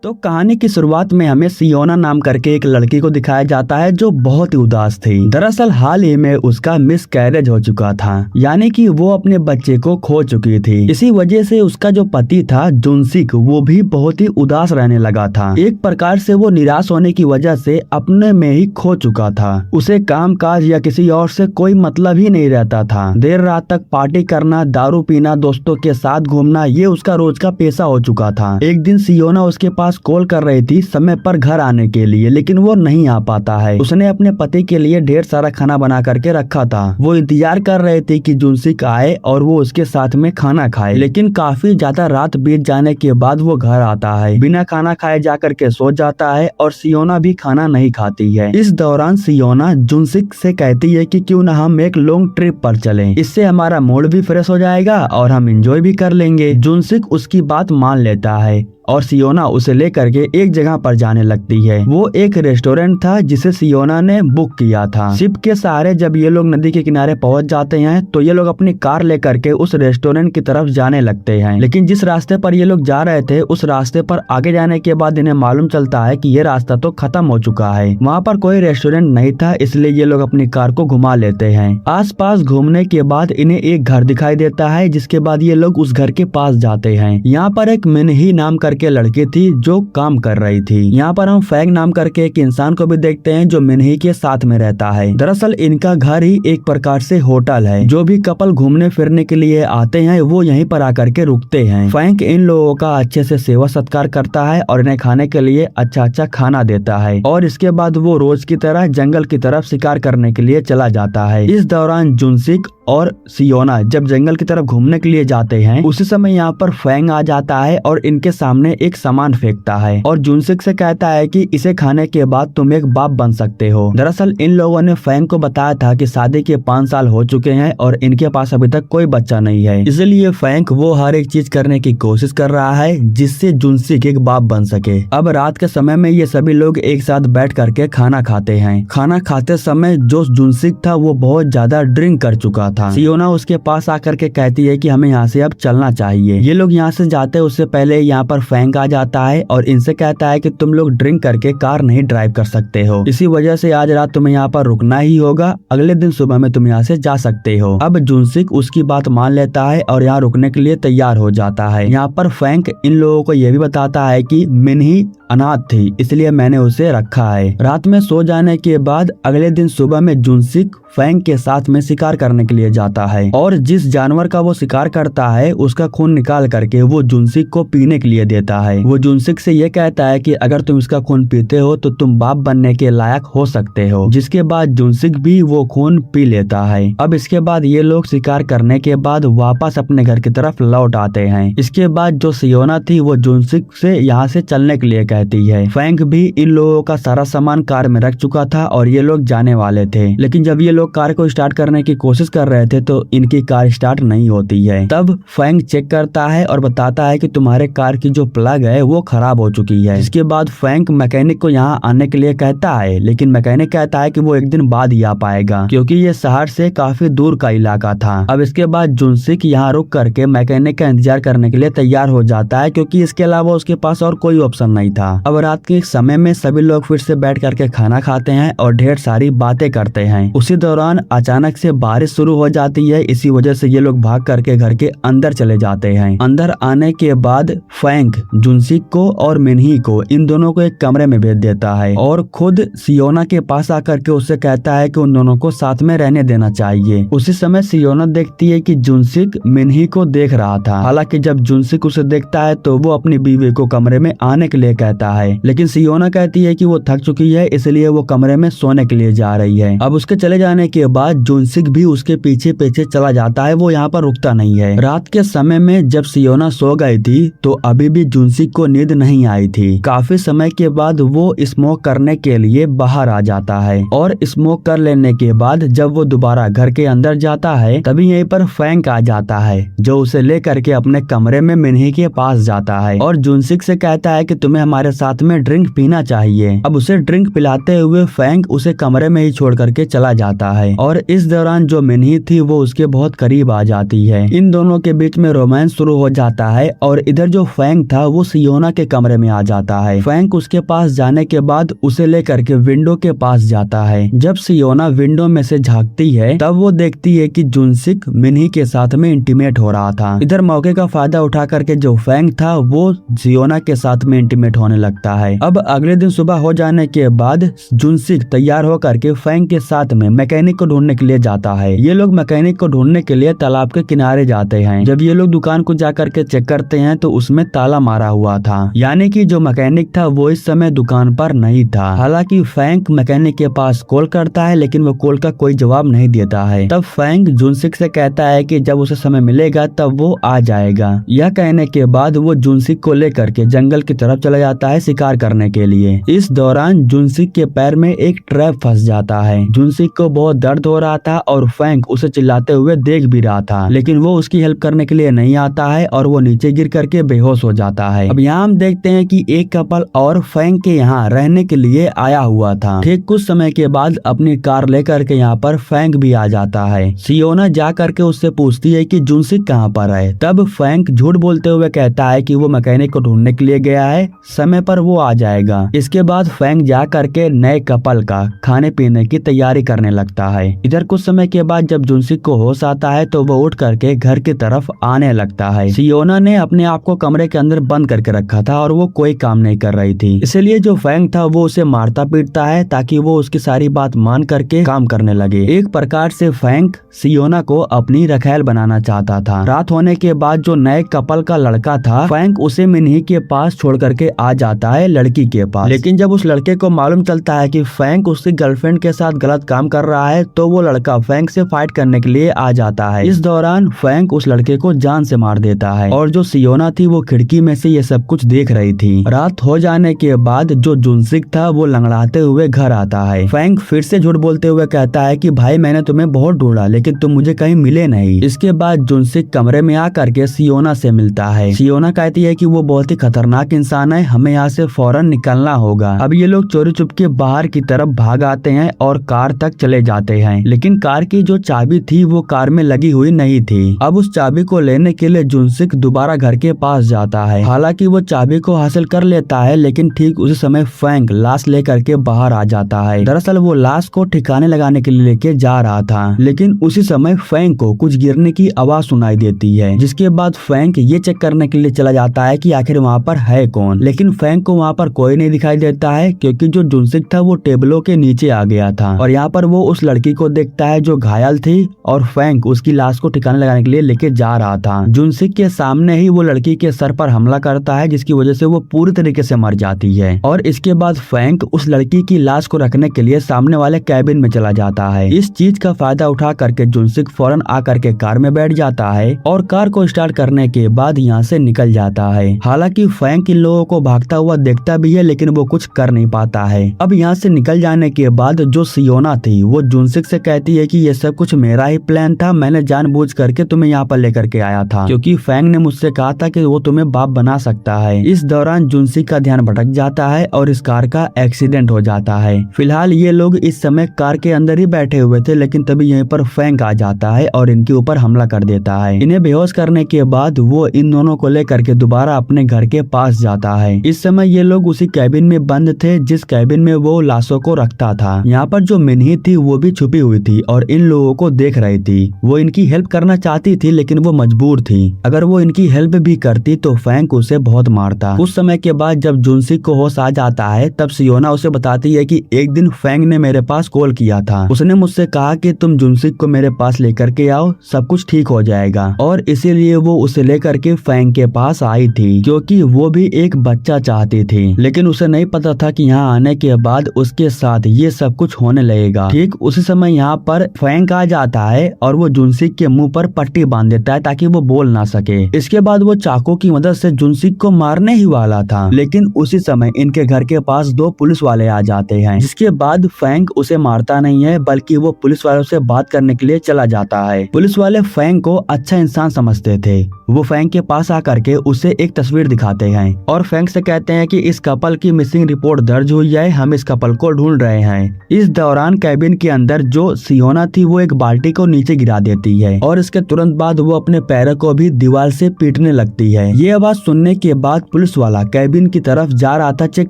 तो कहानी की शुरुआत में हमें सियोना नाम करके एक लड़की को दिखाया जाता है जो बहुत ही उदास थी। दरअसल हाल ही में उसका मिस कैरेज हो चुका था, यानी कि वो अपने बच्चे को खो चुकी थी। इसी वजह से उसका जो पति था जुनसिक, वो भी बहुत ही उदास रहने लगा था। एक प्रकार से वो निराश होने की वजह से अपने में ही खो चुका था। उसे काम काज या किसी और से कोई मतलब ही नहीं रहता था। देर रात तक पार्टी करना, दारू पीना, दोस्तों के साथ घूमना, ये उसका रोज का पेशा हो चुका था। एक दिन सियोना उसके पास कॉल कर रही थी समय पर घर आने के लिए, लेकिन वो नहीं आ पाता है। उसने अपने पति के लिए ढेर सारा खाना बना करके रखा था। वो इंतजार कर रहे थे कि जुनसिक आए और वो उसके साथ में खाना खाए, लेकिन काफी ज्यादा रात बीत जाने के बाद वो घर आता है। बिना खाना खाए जाकर के सो जाता है और सियोना भी खाना नहीं खाती है। इस दौरान सियोना जुनसिक से कहती है कि क्यों ना हम एक लॉन्ग ट्रिप पर चलें, इससे हमारा मूड भी फ्रेश हो जाएगा और हम एंजॉय भी कर लेंगे। जुनसिक उसकी बात मान लेता है और सियोना उसे लेकर के एक जगह पर जाने लगती है। वो एक रेस्टोरेंट था जिसे सियोना ने बुक किया था। शिप के सहारे जब ये लोग नदी के किनारे पहुंच जाते हैं तो ये लोग अपनी कार लेकर के उस रेस्टोरेंट की तरफ जाने लगते हैं। लेकिन जिस रास्ते पर ये लोग जा रहे थे उस रास्ते पर आगे जाने के बाद इन्हें मालूम चलता है कि ये रास्ता तो खत्म हो चुका है। वहाँ पर कोई रेस्टोरेंट नहीं था, इसलिए ये लोग अपनी कार को घुमा लेते हैं। आसपास घूमने के बाद इन्हें एक घर दिखाई देता है, जिसके बाद ये लोग उस घर के पास जाते हैं। यहाँ पर एक मिनही नाम करके लड़की थी जो काम कर रही थी। यहाँ पर हम फैंग नाम करके एक इंसान को भी देखते हैं जो मिनही के साथ में रहता है। दरअसल इनका घर ही एक प्रकार से होटल है। जो भी कपल घूमने फिरने के लिए आते हैं वो यहीं पर आकर के रुकते हैं। फैंग इन लोगों का अच्छे से सेवा सत्कार करता है और इन्हें खाने के लिए अच्छा अच्छा खाना देता है और इसके बाद वो रोज की तरह जंगल की तरफ शिकार करने के लिए चला जाता है। इस दौरान जुनसिक और सियोना जब जंगल की तरफ घूमने के लिए जाते हैं उसी समय यहाँ पर फैंग आ जाता है और इनके सामने एक सामान फेंकता है और जुनसिक से कहता है कि इसे खाने के बाद तुम एक बाप बन सकते हो। दरअसल इन लोगों ने फैंग को बताया था कि शादी के 5 साल हो चुके हैं और इनके पास अभी तक कोई बच्चा नहीं है, इसलिए फैंग वो हर एक चीज करने की कोशिश कर रहा है जिससे जुनसिक एक बाप बन सके। अब रात के समय में ये सभी लोग एक साथ बैठ करके खाना खाते हैं। खाना खाते समय जो जुनसिक था वो बहुत ज्यादा ड्रिंक कर चुका था। सियोना उसके पास आकर के कहती है कि हमें यहाँ से अब चलना चाहिए। ये लोग यहाँ से जाते उससे पहले यहाँ पर फैंग आ जाता है और इनसे कहता है कि तुम लोग ड्रिंक करके कार नहीं ड्राइव कर सकते हो, इसी वजह से आज रात तुम्हें यहाँ पर रुकना ही होगा, अगले दिन सुबह में तुम यहाँ से जा सकते हो। अब जुनसिक उसकी बात मान लेता है और यहाँ रुकने के लिए तैयार हो जाता है। यहाँ पर फैंग इन लोगों को यह भी बताता है कि मिनही अनाथ थी, इसलिए मैंने उसे रखा है। रात में सो जाने के बाद अगले दिन सुबह में जुनसिक फैंग के साथ में शिकार करने के लिए जाता है और जिस जानवर का वो शिकार करता है उसका खून निकाल करके वो जुनसिक को पीने के लिए देता है। वो जुनसिक से ये कहता है कि अगर तुम इसका खून पीते हो तो तुम बाप बनने के लायक हो सकते हो, जिसके बाद जुनसिक भी वो खून पी लेता है। अब इसके बाद ये लोग शिकार करने के बाद वापस अपने घर की तरफ लौट आते हैं। इसके बाद जो सियोना थी वो जुनसिक से यहाँ से चलने के लिए कहती है। फैंग भी इन लोगों का सारा सामान कार में रख चुका था और ये लोग जाने वाले थे, लेकिन जब ये लोग कार को स्टार्ट करने की कोशिश कर रहे थे तो इनकी कार स्टार्ट नहीं होती है। तब फैंग चेक करता है और बताता है कि तुम्हारे कार की जो प्लग है वो खराब हो चुकी है। इसके बाद फैंग मैकेनिक को यहाँ आने के लिए कहता है, लेकिन मैकेनिक कहता है कि वो एक दिन बाद ही आ पाएगा क्योंकि ये शहर से काफी दूर का इलाका था। अब इसके बाद जुनसिक यहाँ रुक करके मैकेनिक का इंतजार करने के लिए तैयार हो जाता है क्योंकि इसके अलावा उसके पास और कोई ऑप्शन नहीं था। अब रात के समय में सभी लोग फिर से बैठ करके खाना खाते हैं और ढेर सारी बातें करते हैं। उसी दौरान अचानक से बारिश शुरू हो जाती है, इसी वजह से ये लोग भाग करके घर के अंदर चले जाते हैं। अंदर आने के बाद फैंग जुनसिक को और मिनही को इन दोनों को एक कमरे में भेज देता है और खुद सियोना के पास आकर के उससे कहता है कि उन दोनों को साथ में रहने देना चाहिए। उसी समय सियोना देखती है कि जुनसिक मिनही को देख रहा था। हालांकि जब जुनसिक उसे देखता है तो वो अपनी बीवी को कमरे में आने के लिए कहता है, लेकिन सियोना कहती है कि वो थक चुकी है इसलिए वो कमरे में सोने के लिए जा रही है। अब उसके चले जाने के बाद जुनसिक भी उसके पीछे पीछे चला जाता है, वो यहाँ पर रुकता नहीं है। रात के समय में जब सियोना सो गई थी तो अभी भी जुनसिक को नींद नहीं आई थी। काफी समय के बाद वो स्मोक करने के लिए बाहर आ जाता है और स्मोक कर लेने के बाद जब वो दोबारा घर के अंदर जाता है तभी यहीं पर फैंग आ जाता है जो उसे लेकर के अपने कमरे में मिनही के पास जाता है और जुनसिक से कहता है कि तुम्हें हमारे साथ में ड्रिंक पीना चाहिए। अब उसे ड्रिंक पिलाते हुए फैंग उसे कमरे में ही छोड़ करके चला जाता है और इस दौरान जो मिनही थी वो उसके बहुत करीब आ जाती है। इन दोनों के बीच में रोमांस शुरू हो जाता है और इधर जो फैंग था था वो सियोना के कमरे में आ जाता है। फैंक उसके पास जाने के बाद उसे लेकर के विंडो के पास जाता है। जब सियोना विंडो में से झांकती है तब वो देखती है कि जुनसिक मिन्ही के साथ में इंटीमेट हो रहा था। इधर मौके का फायदा उठा करके जो फैंक था वो सियोना के साथ में इंटीमेट होने लगता है। अब अगले दिन सुबह हो जाने के बाद जुनसिक तैयार होकर के फैंक के साथ में मैकेनिक को ढूंढने के लिए जाता है। ये लोग मैकेनिक को ढूंढने के लिए तालाब के किनारे जाते हैं। जब ये लोग दुकान को जाकर के चेक करते हैं तो उसमें ताला मारा हुआ था, यानी कि जो मैकेनिक था वो इस समय दुकान पर नहीं था। हालांकि फैंक मैकेनिक के पास कॉल करता है लेकिन वो कॉल का कोई जवाब नहीं देता है। तब फैंक जुनसिक से कहता है कि जब उसे समय मिलेगा तब वो आ जाएगा। यह कहने के बाद वो जुनसिक को लेकर के जंगल की तरफ चला जाता है शिकार करने के लिए। इस दौरान जुनसिक के पैर में एक ट्रैप फंस जाता है। जुनसिक को बहुत दर्द हो रहा था और फैंक उसे चिल्लाते हुए देख भी रहा था, लेकिन वो उसकी हेल्प करने के लिए नहीं आता है और वो नीचे गिर करके बेहोश हो जाता है। अब यहाँ हम देखते हैं कि एक कपल और फैंक के यहाँ रहने के लिए आया हुआ था। ठीक कुछ समय के बाद अपनी कार लेकर के यहाँ पर फैंक भी आ जाता है। सियोना जा करके उससे पूछती है कि जुनसिक कहाँ पर है। तब फैंक झूठ बोलते हुए कहता है कि वो मैकेनिक को ढूंढने के लिए गया है, समय पर वो आ जाएगा। इसके बाद फैंक जा करके नए कपल का खाने पीने की तैयारी करने लगता है। इधर कुछ समय के बाद जब जुनसिक को होश आता है तो वो उठ करके घर की तरफ आने लगता है। सियोना ने अपने आप को कमरे के अंदर बंद करके रखा था और वो कोई काम नहीं कर रही थी, इसलिए जो फैंक था वो उसे मारता पीटता है ताकि वो उसकी सारी बात मान करके काम करने लगे। एक प्रकार से फैंक सियोना को अपनी रखैल बनाना चाहता था। रात होने के बाद जो नए कपल का लड़का था फैंक उसे मिन्ही के पास छोड़ करके आ जाता है लड़की के पास। लेकिन जब उस लड़के को मालूम चलता है कि फैंक उसकी गर्लफ्रेंड के साथ गलत काम कर रहा है तो वो लड़का फैंक से फाइट करने के लिए आ जाता है। इस दौरान फैंक उस लड़के को जान से मार देता है और जो सियोना थी वो खिड़की में से ये सब कुछ देख रही थी। रात हो जाने के बाद जो जुनसिक था वो लंगड़ाते हुए घर आता है। फैंक फिर से झूठ बोलते हुए कहता है कि भाई मैंने तुम्हें बहुत ढूंढा लेकिन तुम मुझे कहीं मिले नहीं। इसके बाद जुनसिक कमरे में आकर के सियोना से मिलता है। सियोना कहती है कि वो बहुत ही खतरनाक इंसान है, हमें यहाँ से फौरन निकलना होगा। अब ये लोग चोरी चुप के बाहर की तरफ भाग आते हैं और कार तक चले जाते हैं, लेकिन कार की जो चाबी थी वो कार में लगी हुई नहीं थी। अब उस चाबी को लेने के लिए जुनसिक दोबारा घर के पास जाता है। हालांकि वो चाबी को हासिल कर लेता है लेकिन ठीक उसी समय फैंक लाश लेकर के बाहर आ जाता है। दरअसल वो लाश को ठिकाने लगाने के लिए लेके जा रहा था, लेकिन उसी समय फैंक को कुछ गिरने की आवाज सुनाई देती है, जिसके बाद फैंक ये चेक करने के लिए चला जाता है कि आखिर वहाँ पर है कौन। लेकिन फैंक को वहाँ पर कोई नहीं दिखाई देता है क्योंकि जो जुनसिक था वो टेबलों के नीचे आ गया था और यहाँ पर वो उस लड़की को देखता है जो घायल थी और फैंक उसकी लाश को ठिकाने लगाने के लिए लेके जा रहा था। जुनसिक के सामने ही वो लड़की के सर पर हमला करता है जिसकी वजह से वो पूरी तरीके से मर जाती है और इसके बाद फैंक उस लड़की की लाश को रखने के लिए सामने वाले कैबिन में चला जाता है। इस चीज का फायदा उठा करके जुनसिक फौरन आकर के कार में बैठ जाता है और कार को स्टार्ट करने के बाद यहाँ से निकल जाता है। हालांकि फैंक इन लोगों को भागता हुआ देखता भी है लेकिन वो कुछ कर नहीं पाता है। अब यहाँ से निकल जाने के बाद जो सियोना थी वो जुनसिक से कहती है कि ये सब कुछ मेरा ही प्लान था, मैंने जानबूझ करके तुम्हें यहाँ पर लेकर के आया था क्योंकि फैंक ने मुझसे कहा था कि वो तुम्हें बाप बना सकता है। इस दौरान जुनसिक का ध्यान भटक जाता है और इस कार का एक्सीडेंट हो जाता है। फिलहाल ये लोग इस समय कार के अंदर ही बैठे हुए थे लेकिन तभी यहीं पर फैंक आ जाता है और इनके ऊपर हमला कर देता है। इन्हें बेहोश करने के बाद वो इन दोनों को लेकर के दोबारा अपने घर के पास जाता है। इस समय ये लोग उसी कैबिन में बंद थे जिस कैबिन में वो लाशों को रखता था। यहाँ पर जो मिन्ही थी वो भी छुपी हुई थी और इन लोगों को देख रही थी। वो इनकी हेल्प करना चाहती थी लेकिन वो मजबूर थी। अगर वो इनकी हेल्प भी करती तो फैंक उसे बहुत मारता। कुछ समय के बाद जब जुनसिक को होश आ जाता है तब सियोना उसे बताती है कि एक दिन फैंक ने मेरे पास कॉल किया था, उसने मुझसे कहा कि तुम जुनसिक को मेरे पास लेकर के आओ, सब कुछ ठीक हो जाएगा और इसीलिए वो उसे लेकर के फैंक के पास आई थी क्योंकि वो भी एक बच्चा चाहती थी। लेकिन उसे नहीं पता था कि यहाँ आने के बाद उसके साथ ये सब कुछ होने लगेगा। ठीक उसी समय यहाँ पर फैंक आ जाता है और वो जुनसिक के मुंह पर पट्टी बांध देता है ताकि वो बोल ना सके। इसके बाद वो चाकू की मदद से जुनसिक को मारने ही वाला था, लेकिन उसी समय इनके घर के पास दो पुलिस वाले आ जाते हैं, जिसके बाद फैंक उसे मारता नहीं है बल्कि वो पुलिस वालों से बात करने के लिए चला जाता है। पुलिस वाले फैंक को अच्छा इंसान समझते थे। वो फैंक के पास आकर के उसे एक तस्वीर दिखाते हैं और फैंक से कहते हैं कि इस कपल की मिसिंग रिपोर्ट दर्ज हुई है, हम इस कपल को ढूंढ रहे हैं। इस दौरान कैबिन के अंदर जो सियोना थी वो एक बाल्टी को नीचे गिरा देती है और इसके तुरंत बाद वो अपने पैरों को भी दीवार से पीटने लगती है। ये आवाज सुनने के बाद पुलिस वाला कैबिन की तरफ जा रहा था चेक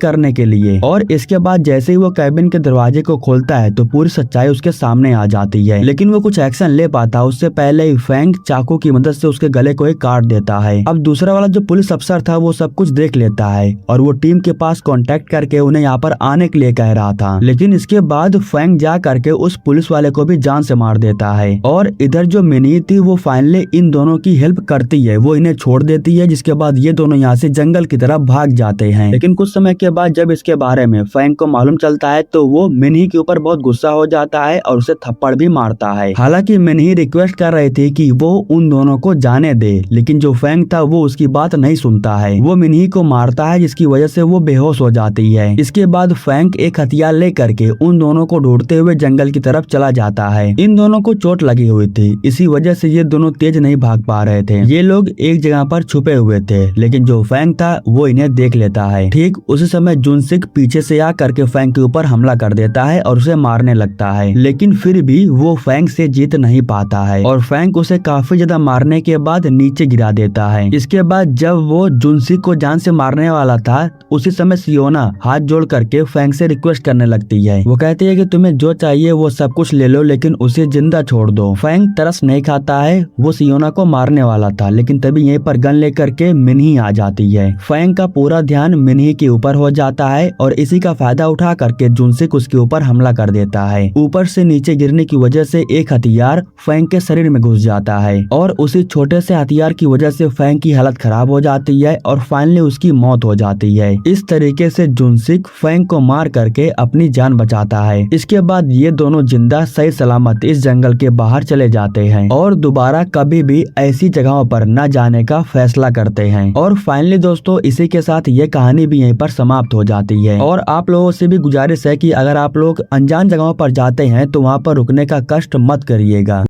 करने के लिए, और इसके बाद जैसे ही वो कैबिन के दरवाजे को खोलता है तो पूरी सच्चाई उसके सामने आ जाती है। लेकिन वो कुछ एक्शन ले पाता उससे पहले ही फैंग चाकू की मदद से उसके गले को ही काट देता है। अब दूसरा वाला जो पुलिस अफसर था वो सब कुछ देख लेता है और वो टीम के पास कांटेक्ट करके उन्हें यहाँ पर आने के लिए कह रहा था। लेकिन इसके बाद फैंग जा करके उस पुलिस वाले को भी जान से मार देता है। और इधर जो मिनी थी वो फाइनली इन दोनों की हेल्प करती है, वो इन्हें छोड़ देती है, जिसके बाद ये दोनों यहाँ से जंगल की तरफ भाग जाते हैं। लेकिन कुछ समय के बाद जब इसके बारे में फैंग को मालूम चलता है तो वो मिनी के ऊपर बहुत गुस्सा हो जाता है और उसे थप्पड़ भी मारता है। हालांकि मिनी रिक्वेस्ट कर रही थी कि वो उन दोनों को जाने दे, लेकिन जो फैंग था वो उसकी बात नहीं सुनता है। वो मिनी को मारता है जिसकी वजह से वो बेहोश हो जाती है। इसके बाद फैंग एक हथियार लेकर के उन दोनों को ढूंढते हुए जंगल की तरफ चला जाता है। इन दोनों को चोट लगी हुई थी, इसी वजह से ये दोनों तेज नहीं भाग पा रहे थे। ये लोग एक जगह पर छुपे हुए थे, लेकिन जो फैंग था वो इन्हें देख लेता है। ठीक उसी समय जुनसिक पीछे से आकर के फैंग के ऊपर हमला कर देता है और उसे मारने लगता है, लेकिन फिर भी वो फैंग से जीत नहीं पाता है और फैंग उसे काफी ज्यादा मारने के बाद नीचे गिरा देता है। इसके बाद जब वो जुनसिक को जान से मारने वाला था उसी समय सियोना हाथ जोड़ करके फैंग से रिक्वेस्ट करने लगती है। वो कहती है कि तुम्हें जो चाहिए वो सब कुछ ले लो, लेकिन उसे जिंदा छोड़ दो। फैंग तरस नहीं खाता है, वो सियोना को मारने वाला था, लेकिन तभी यहीं पर गन लेकर के मिनी आ जाती है। फैंग का पूरा ध्यान मिनी के ऊपर हो जाता है और इसी का फायदा उठा करके जुनसिक उसके ऊपर हमला कर देता है। ऊपर से नीचे गिरने की वजह से एक हथियार फैंग के शरीर में घुस जाता है और उसी छोटे से हथियार की वजह से फैंग की हालत खराब हो जाती है और फाइनली उसकी मौत हो जाती है। इस तरीके से जुनसिक फैंग को मार करके अपनी जान बचाता है। इसके बाद ये दोनों जिंदा सही सलामत इस जंगल के बाहर चले जाते हैं और दोबारा कभी भी ऐसी जगहों पर न जाने का फैसला करते हैं। और फाइनली दोस्तों इसी के साथ ये कहानी भी यहीं पर समाप्त हो जाती है। और आप लोगों से भी गुजारिश है कि अगर आप लोग अनजान जगहों पर जाते हैं तो वहाँ पर रुकने का कष्ट मत करिएगा।